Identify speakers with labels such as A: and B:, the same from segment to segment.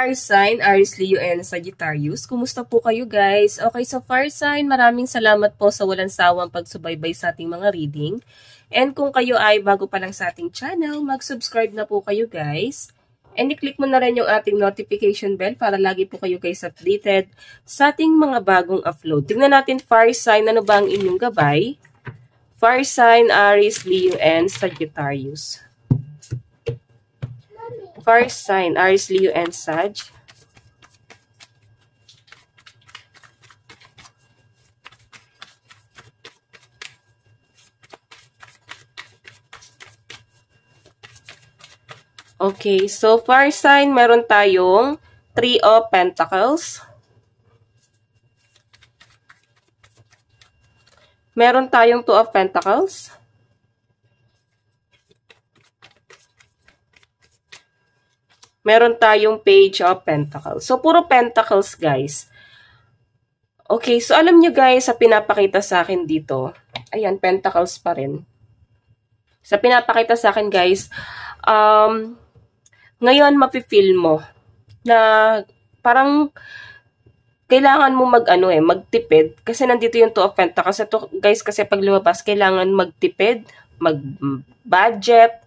A: fire sign, Aries, Leo, and Sagittarius. Kumusta po kayo guys? Okay, so fire sign, maraming salamat po sa walang sawang pagsubaybay sa ating mga reading. And kung kayo ay bago pa lang sa ating channel, mag-subscribe na po kayo guys. And i-click mo na rin yung ating notification bell para lagi po kayo guys updated sa ating mga bagong upload. Tingnan natin fire sign, ano ba ang inyong gabay? Fire sign, Aries, Leo, and Sagittarius. Fire sign, Aries, Leo, and Sag. Okay, so fire sign, meron tayong 3 of Pentacles. Meron tayong 2 of Pentacles. Meron tayong Page of Pentacles. So, puro Pentacles, guys. Okay, so alam nyo guys, sa pinapakita sa akin dito, ayan, Pentacles pa rin. Sa pinapakita sa akin, guys, ngayon, mapifeel mo na parang kailangan mo magtipid. Kasi nandito yung 2 of Pentacles. Ito, guys, kasi pag lumabas, kailangan magtipid, mag-budget,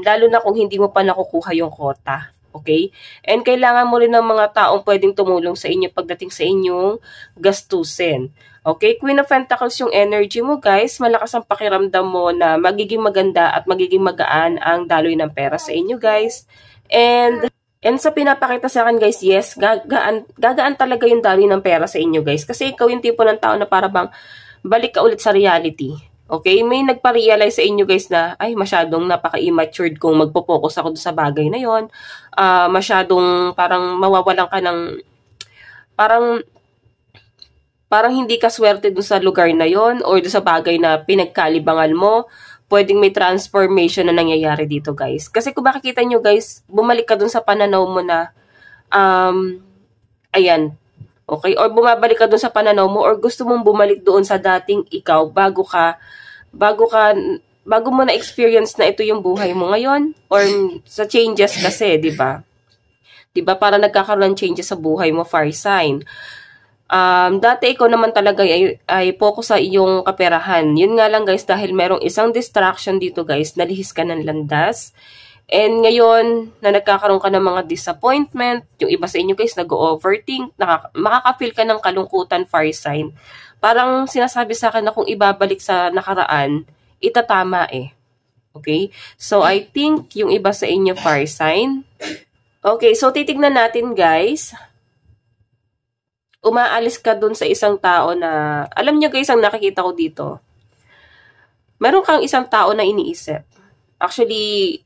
A: lalo na kung hindi mo pa nakukuha yung quota. Okay? And kailangan mo rin ng mga taong pwedeng tumulong sa inyo pagdating sa inyong gastusin. Okay? Queen of Pentacles yung energy mo, guys. Malakas ang pakiramdam mo na magiging maganda at magiging magaan ang daloy ng pera sa inyo, guys. And sa pinapakita sa akin, guys, yes, gagaan talaga yung daloy ng pera sa inyo, guys. Kasi ikaw yung tipo ng tao na para bang balik ka ulit sa reality. Okay, may nagpa-realize sa inyo guys na, ay, masyadong napaka-immatured kung magpo-focus ako sa bagay na yon. Masyadong parang mawawalan ka ng, parang hindi ka swerte dun sa lugar na yon or dun sa bagay na pinagkalibangan mo. Pwedeng may transformation na nangyayari dito guys. Kasi kung makikita nyo guys, bumalik ka dun sa pananaw mo na, ayan, okay? Or bumabalik ka dun sa pananaw mo or gusto mong bumalik doon sa dating ikaw bago mo na experience na ito yung buhay mo ngayon or sa changes kasi, 'di ba? 'Di ba para nagkakaroon ng changes sa buhay mo, fire sign. Dati ikaw naman talaga ay focus sa iyong kaperahan. Yun nga lang guys, dahil merong isang distraction dito guys, nalihis ka ng landas. And ngayon, na nagkakaroon ka ng mga disappointment, yung iba sa inyo guys, nag-overthink, makaka-feel ka ng kalungkutan, fire sign. Parang sinasabi sa akin na kung ibabalik sa nakaraan, itatama eh. Okay? So, I think yung iba sa inyo, fire sign. Okay, so titignan natin guys. Umaalis ka dun sa isang tao na, alam nyo guys, ang nakikita ko dito. Meron kang isang tao na iniisip. Actually,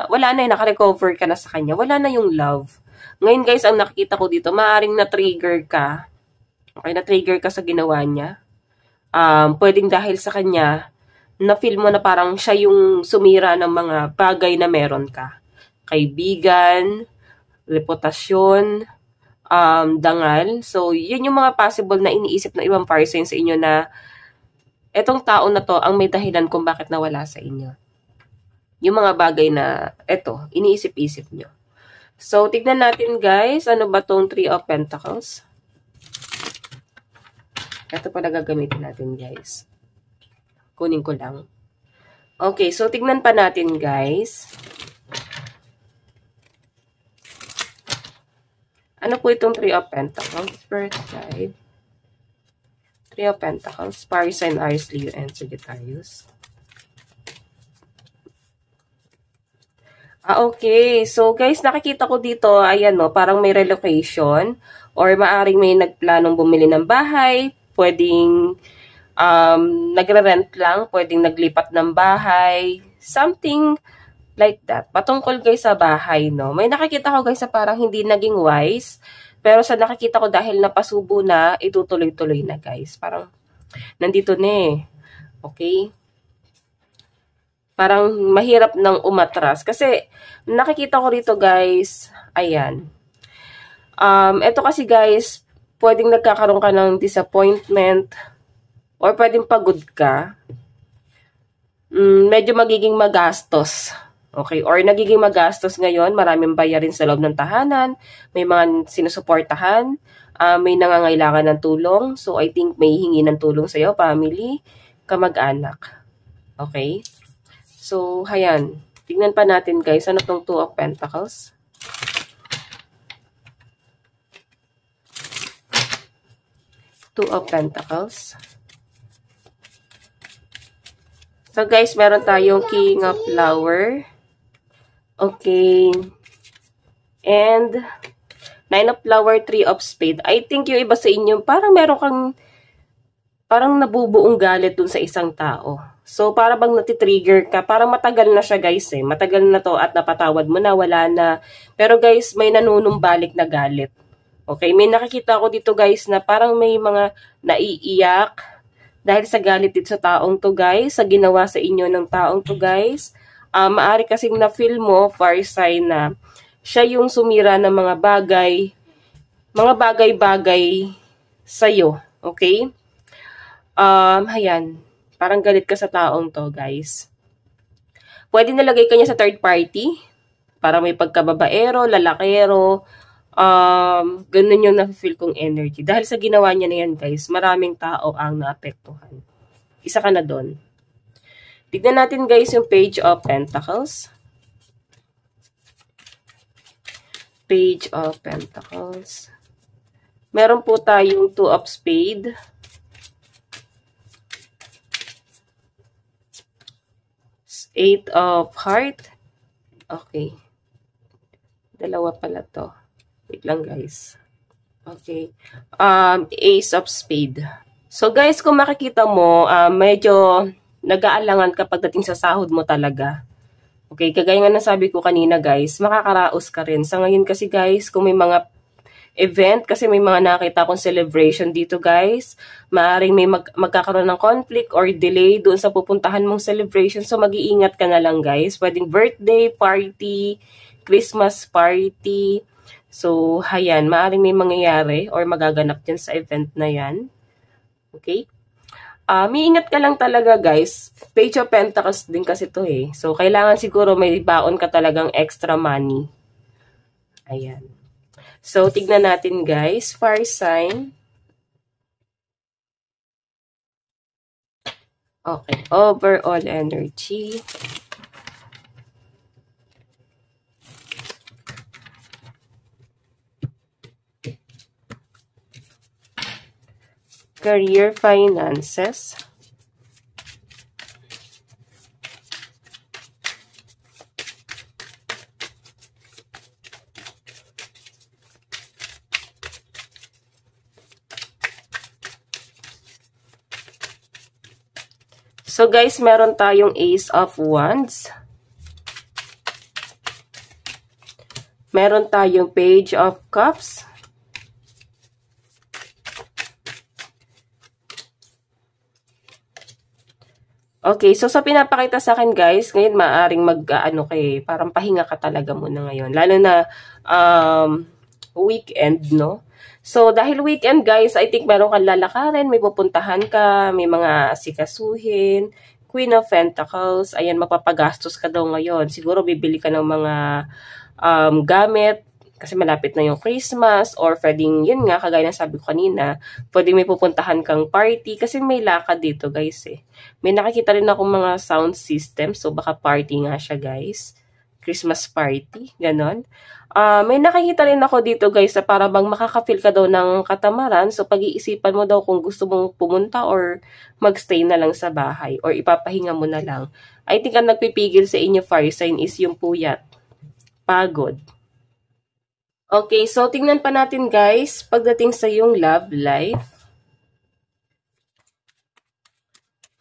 A: wala na naka-recover ka na sa kanya. Wala na yung love. Ngayon guys, ang nakikita ko dito, maaaring na-trigger ka. Okay, na-trigger ka sa ginawa niya. Pwedeng dahil sa kanya, na-feel mo na parang siya yung sumira ng mga bagay na meron ka. Kaibigan, reputasyon, dangal. So, yun yung mga possible na iniisip ng ibang fire sign sa inyo na etong tao na to ang may dahilan kung bakit nawala sa inyo. Yung mga bagay na, iniisip-isip nyo. So, tignan natin guys, ano ba tong 3 of Pentacles? Ito pala gagamitin natin guys. Kunin ko lang. Okay, so tignan pa natin guys. Ano po itong 3 of Pentacles? First side. 3 of Pentacles. Fire sign, Aries, Leo, and Sagittarius. Okay. So, guys, nakikita ko dito, ayan no, parang may relocation or maaring may nagplanong bumili ng bahay, pwedeng nagre-rent lang, pwedeng naglipat ng bahay, something like that. Patungkol guys sa bahay, no? May nakikita ko guys sa parang hindi naging wise, pero sa nakikita ko dahil napasubo na, itutuloy-tuloy na guys. Parang nandito na eh. Okay? Parang mahirap nang umatras. Kasi, nakikita ko rito guys, ayan. Ito kasi guys, pwedeng nagkakaroon ka ng disappointment, or pwedeng pagod ka. Medyo magiging magastos. Okay, or nagiging magastos ngayon, maraming bayarin sa loob ng tahanan, may mga sinusuportahan, may nangangailangan ng tulong. So, I think may hingi ng tulong sa'yo, family, kamag-anak. Okay? So, hayan. Tingnan pa natin guys, ano tong Two of Pentacles? Two of Pentacles. So guys, meron tayong King of Flower. Okay. And Nine of Flower, Three of Spade. I think yung iba sa inyo, parang meron kang parang nabubuong galit dun sa isang tao. So, para bang natitrigger ka, parang matagal na siya guys eh. Matagal na to at napatawad mo na, wala na. Pero guys, may nanunumbalik na galit. Okay, may nakikita ko dito guys na parang may mga naiiyak dahil sa galit dito sa taong to guys, sa ginawa sa inyo ng taong to guys. Maari kasing na-feel mo, fire sign, na siya yung sumira ng mga bagay-bagay sa'yo. Okay? Ayan. Parang galit ka sa taong to guys. Pwede nalagay ka niya sa third party. Para may pagkababaero, lalakero, ganun yung na-feel kong energy. Dahil sa ginawa niya na yan, guys, maraming tao ang naapektuhan. Isa ka na doon. Tignan natin, guys, yung Page of Pentacles. Page of Pentacles. Meron po tayong Two of Spade. Eight of Heart. Okay. Dalawa pala to. Wait lang guys. Okay. Ace of Spade. So guys, kung makikita mo, medyo nag-aalangan ka pagdating sa sahod mo talaga. Okay, kagaya nga nasabi ko kanina guys, makakaraos ka rin. Sa ngayon kasi guys, kung may mga event, kasi may mga nakita akong celebration dito guys, maaaring may magkakaroon ng conflict or delay doon sa pupuntahan mong celebration. So mag-iingat ka na lang guys. Pwedeng birthday, party, Christmas party. So, hayan, maaaring may mangyayari or magaganap dyan sa event na yan. Okay? Miingat ka lang talaga, guys. Page of Pentacles din kasi to eh. So, kailangan siguro may baon ka talagang extra money. Ayan. So, tignan natin, guys. Fire sign. Okay. Overall energy. Career, finances. So guys, meron tayong Ace of Wands. Meron tayong Page of Cups. Okay, so sa pinapakita sa akin guys, ngayon maaring parang pahinga ka talaga muna ngayon. Lalo na weekend, no? So dahil weekend guys, I think meron kang lalakarin, may pupuntahan ka, may mga asikasuhin, Queen of Pentacles, ayan, mapapagastos ka daw ngayon. Siguro bibili ka ng mga gamit, kasi malapit na yung Christmas, or pwedeng, yun nga, kagaya ng sabi ko kanina, pwedeng may pupuntahan kang party, kasi may lakad dito guys eh. May nakikita rin akong mga sound system, so baka party nga siya guys. Christmas party, ganon. May nakikita rin ako dito guys na para bang makaka-feel ka daw ng katamaran, so pag-iisipan mo daw kung gusto mong pumunta or magstay na lang sa bahay, or ipapahinga mo na lang. I think ang nagpipigil sa inyo fire sign is yung puyat, pagod. Okay, so tingnan pa natin guys, pagdating sa yung love life.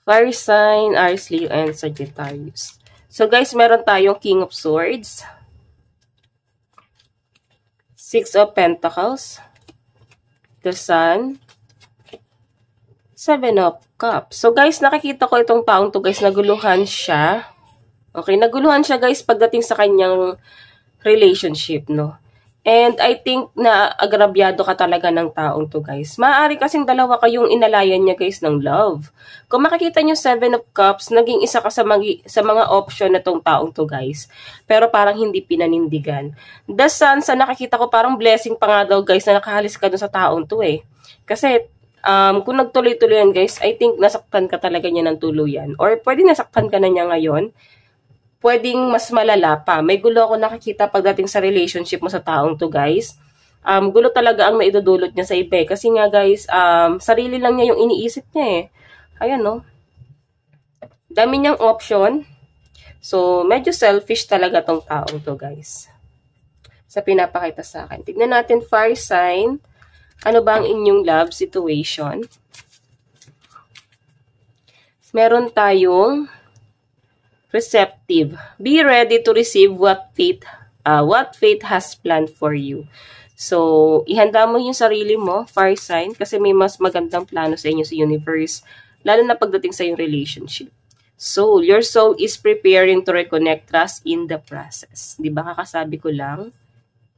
A: Fire sign, Aries, Leo, and Sagittarius. So guys, meron tayong King of Swords. Six of Pentacles. The Sun. Seven of Cups. So guys, nakikita ko itong taong to guys, naguluhan siya. Okay, naguluhan siya guys pagdating sa kanyang relationship, no? And I think na agrabyado ka talaga ng taong to, guys. Maaari kasing dalawa kayong inalayan niya, guys, ng love. Kung makikita niyo 7 of Cups, naging isa ka sa mga option na tong taong to, guys. Pero parang hindi pinanindigan. The Sun, sa nakikita ko, parang blessing pa nga daw, guys, na nakahalis ka dun sa taong to eh. Kasi, kung nagtuloy-tuloy yan, guys, I think nasaktan ka talaga niya ng tuluyan. Or pwede nasaktan ka na niya ngayon. Pwedeng mas malala pa. May gulo ako nakikita pagdating sa relationship mo sa taong to, guys. Gulo talaga ang naidudulot niya sa iba. Kasi nga, guys, sarili lang niya yung iniisip niya eh. Ayan, no? Dami niyang option. So, medyo selfish talaga tong taong to, guys. Sa pinapakita sa akin. Tignan natin, fire sign. Ano ba ang inyong love situation? Meron tayong receptive. Be ready to receive what fate has planned for you. So, ihanda mo yung sarili mo, fire sign, kasi may mas magandang plano sa inyo sa universe, lalo na pagdating sa yung relationship. So, your soul is preparing to reconnect trust in the process. Di ba kakasabi ko lang?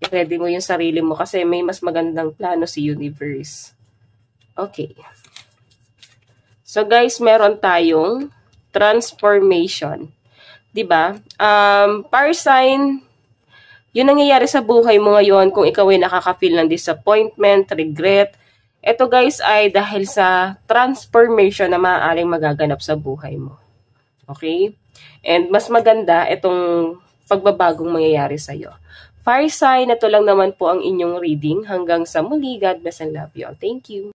A: I-ready mo yung sarili mo kasi may mas magandang plano sa universe. Okay. So, guys, meron tayong transformation. Diba? Fire sign, yun nangyayari sa buhay mo ngayon kung ikaw ay nakaka-feel ng disappointment, regret. Ito, guys, ay dahil sa transformation na maaaring magaganap sa buhay mo. Okay? And mas maganda itong pagbabagong mangyayari sa'yo. Fire sign, ito lang naman po ang inyong reading. Hanggang sa muli, God bless and love you all. Thank you.